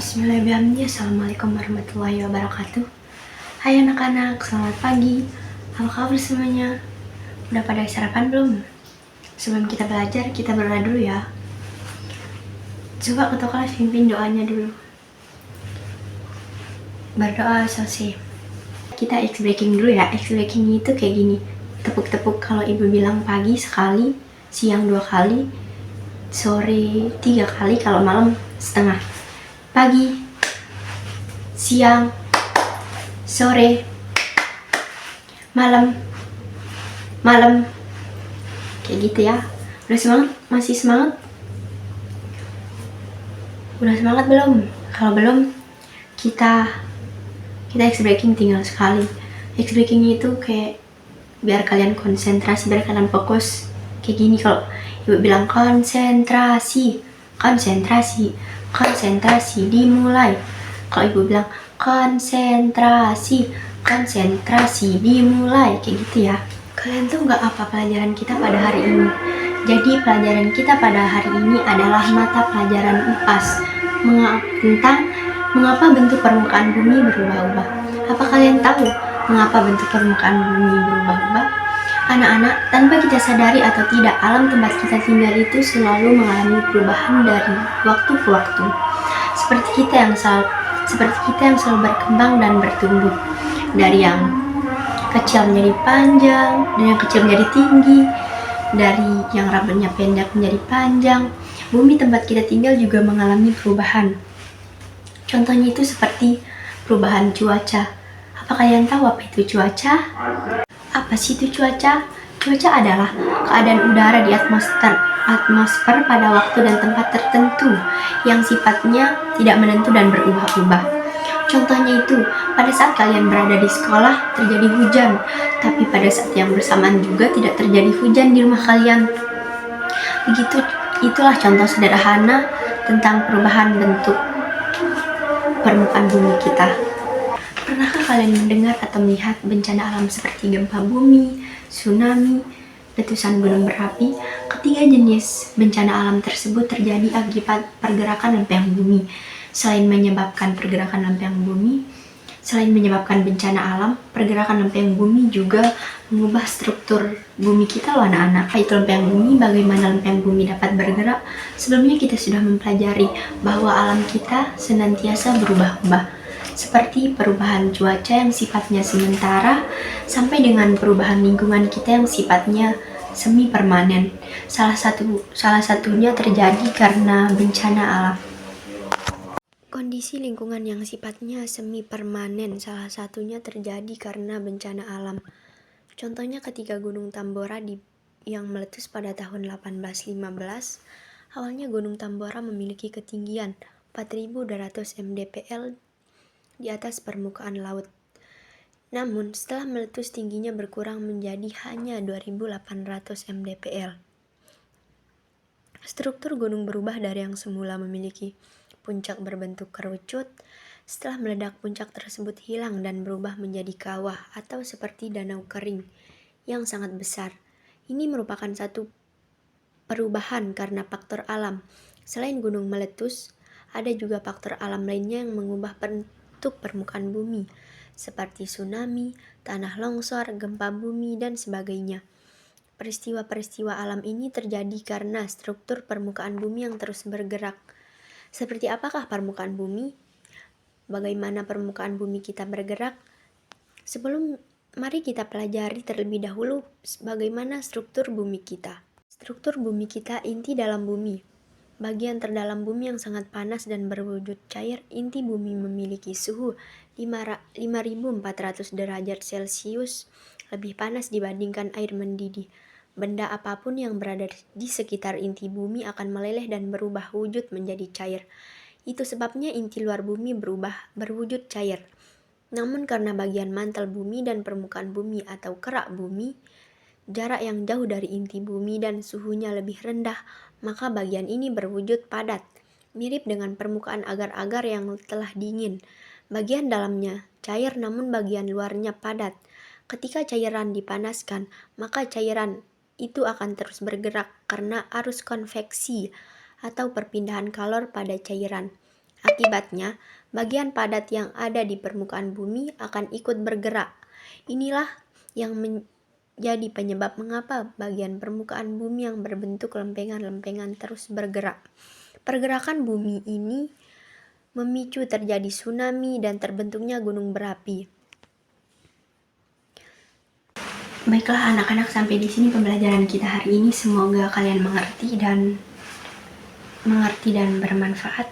Bismillahirrahmanirrahim. Assalamualaikum warahmatullahi wabarakatuh. Hai anak-anak, selamat pagi. Apa kabar semuanya? Udah pada sarapan belum? Sebelum kita belajar, kita berdoa dulu ya. Coba ketua kelas pimpin doanya dulu. Berdoa selesai. Kita ice breaking dulu ya. Ice breaking itu kayak gini. Tepuk-tepuk kalau ibu bilang pagi sekali, siang 2 kali, sore 3 kali, kalau malam setengah. Pagi, siang, sore, malam, kayak gitu ya. Udah semangat? Masih semangat? Udah semangat belum? Kalau belum, kita ice breaking tinggal sekali. Ice breaking itu kayak biar kalian konsentrasi, biar kalian fokus. Kayak gini, kalau ibu bilang konsentrasi, dimulai. Kalau ibu bilang konsentrasi, dimulai. Kayak gitu ya. Kalian tuh nggak apa pelajaran kita pada hari ini. Jadi pelajaran kita pada hari ini adalah mata pelajaran UPAS tentang mengapa bentuk permukaan bumi berubah-ubah. Apa kalian tahu mengapa bentuk permukaan bumi berubah-ubah? Anak-anak, tanpa kita sadari atau tidak, alam tempat kita tinggal itu selalu mengalami perubahan dari waktu ke waktu. Seperti kita yang selalu berkembang dan bertumbuh. Dari yang kecil menjadi panjang, dari yang kecil menjadi tinggi, dari yang rambutnya pendek menjadi panjang. Bumi tempat kita tinggal juga mengalami perubahan. Contohnya itu seperti perubahan cuaca. Apa kalian tahu apa itu cuaca? Apa sih itu cuaca? Cuaca adalah keadaan udara di atmosfer pada waktu dan tempat tertentu yang sifatnya tidak menentu dan berubah-ubah. Contohnya itu, pada saat kalian berada di sekolah terjadi hujan, tapi pada saat yang bersamaan juga tidak terjadi hujan di rumah kalian. Itulah contoh sederhana tentang perubahan bentuk permukaan bumi kita. Pernahkah kalian mendengar atau melihat bencana alam seperti gempa bumi, tsunami, letusan gunung berapi? Ketiga jenis bencana alam tersebut terjadi akibat pergerakan lempeng bumi. Selain menyebabkan bencana alam, pergerakan lempeng bumi juga mengubah struktur bumi kita loh anak-anak. Itu lempeng bumi, bagaimana lempeng bumi dapat bergerak? Sebelumnya kita sudah mempelajari bahwa alam kita senantiasa berubah-ubah. Seperti perubahan cuaca yang sifatnya sementara sampai dengan perubahan lingkungan kita yang sifatnya semi permanen. Salah satunya terjadi karena bencana alam. Kondisi lingkungan yang sifatnya semi permanen salah satunya terjadi karena bencana alam. Contohnya ketika Gunung Tambora yang meletus pada tahun 1815, awalnya Gunung Tambora memiliki ketinggian 4.200 mdpl di atas permukaan laut. Namun, setelah meletus tingginya berkurang menjadi hanya 2.800 mdpl. Struktur gunung berubah dari yang semula memiliki puncak berbentuk kerucut. Setelah meledak, puncak tersebut hilang dan berubah menjadi kawah atau seperti danau kering yang sangat besar. Ini merupakan satu perubahan karena faktor alam. Selain gunung meletus, ada juga faktor alam lainnya yang mengubah bentuk permukaan bumi, seperti tsunami, tanah longsor, gempa bumi, dan sebagainya. Peristiwa-peristiwa alam ini terjadi karena struktur permukaan bumi yang terus bergerak. Seperti apakah permukaan bumi? Bagaimana permukaan bumi kita bergerak? Mari kita pelajari terlebih dahulu bagaimana struktur bumi kita. Struktur bumi kita, inti dalam bumi. Bagian terdalam bumi yang sangat panas dan berwujud cair. Inti bumi memiliki suhu 5.400 derajat Celcius, lebih panas dibandingkan air mendidih. Benda apapun yang berada di sekitar inti bumi akan meleleh dan berubah wujud menjadi cair. Itu sebabnya inti luar bumi berwujud cair. Namun karena bagian mantel bumi dan permukaan bumi atau kerak bumi, jarak yang jauh dari inti bumi dan suhunya lebih rendah, maka bagian ini berwujud padat, mirip dengan permukaan agar-agar yang telah dingin. Bagian dalamnya cair namun bagian luarnya padat. Ketika cairan dipanaskan, maka cairan itu akan terus bergerak karena arus konveksi atau perpindahan kalor pada cairan. Akibatnya, bagian padat yang ada di permukaan bumi akan ikut bergerak. Inilah yang menjadi penyebab mengapa bagian permukaan bumi yang berbentuk lempengan-lempengan terus bergerak. Pergerakan bumi ini memicu terjadi tsunami dan terbentuknya gunung berapi. Baiklah anak-anak, sampai di sini pembelajaran kita hari ini. Semoga kalian mengerti dan bermanfaat.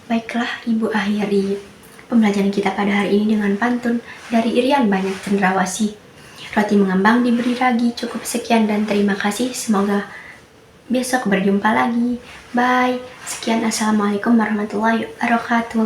Baiklah, Ibu akhiri pembelajaran kita pada hari ini dengan pantun dari Irian Banyak Cendrawasih. Roti mengembang diberi ragi. Cukup sekian dan terima kasih. Semoga besok berjumpa lagi. Bye. Sekian, assalamualaikum warahmatullahi wabarakatuh.